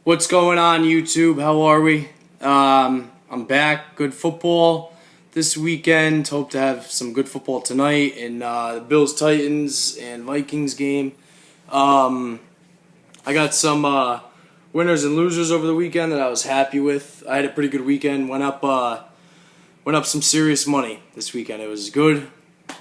What's going on, YouTube? How are we? I'm back. Good football this weekend. Hope to have some good football tonight in the Bills, Titans, and Vikings game. I got some winners and losers over the weekend that I was happy with. I had a pretty good weekend. Went up some serious money this weekend. It was good.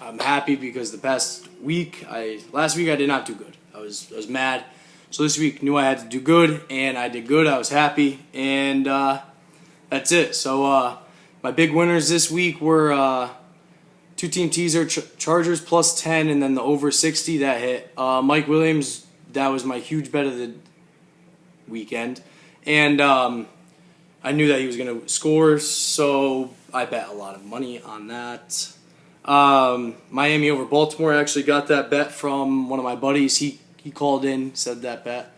I'm happy because last week I did not do good. I was mad. So this week knew I had to do good, and I did good. I was happy, and that's it. So my big winners this week were two-team teaser, Chargers plus 10, and then the over 60 that hit. Mike Williams, that was my huge bet of the weekend, and I knew that he was going to score, so I bet a lot of money on that. Miami over Baltimore, I actually got that bet from one of my buddies. He called in, said that bet.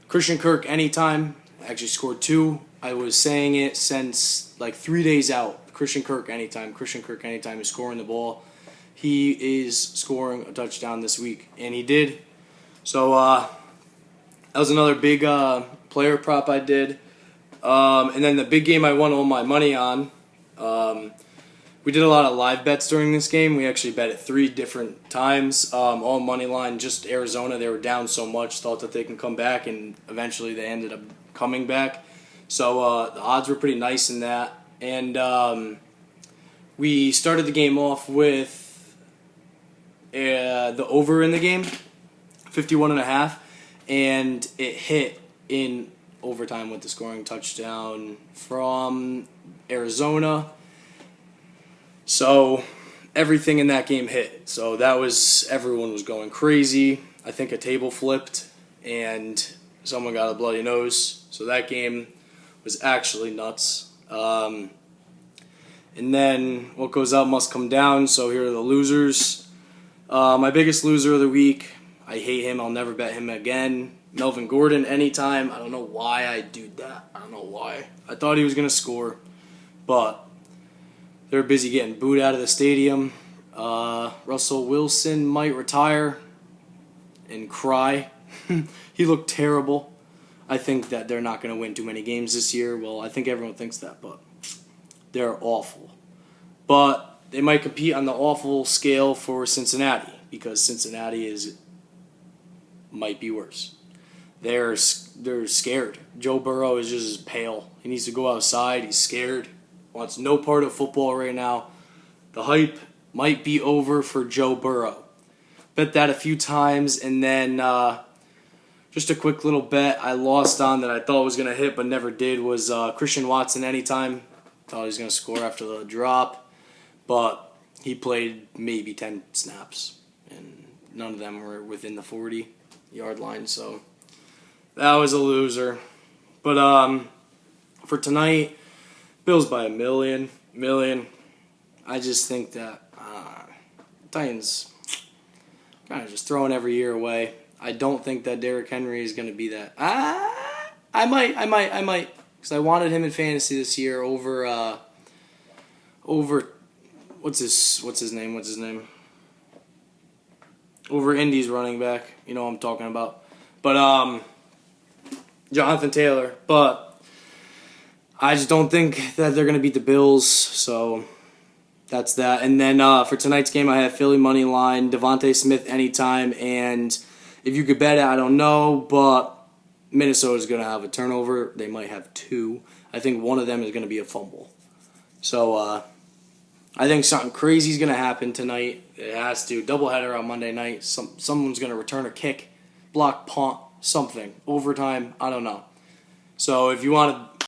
Christian Kirk anytime, actually scored 2. I was saying it since like 3 days out. Christian Kirk anytime is scoring the ball. He is scoring a touchdown this week, and he did. So that was another big player prop I did. And then the big game I won all my money on. We did a lot of live bets during this game. We actually bet at 3 different times. All money line, just Arizona. They were down so much, thought that they can come back, and eventually they ended up coming back. So the odds were pretty nice in that. And we started the game off with the over in the game, 51.5, and it hit in overtime with the scoring touchdown from Arizona. So everything in that game hit. So everyone was going crazy. I think a table flipped and someone got a bloody nose. So that game was actually nuts. And then what goes up must come down. So here are the losers. My biggest loser of the week. I hate him. I'll never bet him again. Melvin Gordon anytime. I don't know why I do that. I don't know why. I thought he was going to score, but they're busy getting booed out of the stadium. Russell Wilson might retire and cry. He looked terrible. I think that they're not going to win too many games this year. Well, I think everyone thinks that, but they're awful. But they might compete on the awful scale for Cincinnati, because Cincinnati might be worse. They're scared. Joe Burrow is just pale. He needs to go outside. He's scared. Wants no part of football right now. The hype might be over for Joe Burrow. Bet that a few times, and then just a quick little bet I lost on that I thought was going to hit but never did was Christian Watson anytime. Thought he was going to score after the drop, but he played maybe 10 snaps, and none of them were within the 40-yard line, so that was a loser. But for tonight, Bills by a million. I just think that Titans kind of just throwing every year away. I don't think that Derrick Henry is going to be that. I might, because I wanted him in fantasy this year over what's his name? Over Indy's running back. You know what I'm talking about. But Jonathan Taylor. But I just don't think that they're going to beat the Bills, so that's that. And then for tonight's game, I have Philly money line, Devontae Smith anytime, and if you could bet it, I don't know, but Minnesota's going to have a turnover. They might have 2. I think one of them is going to be a fumble. So I think something crazy is going to happen tonight. It has to. Doubleheader on Monday night. Someone's going to return a kick, block, punt, something. Overtime, I don't know. So if you want to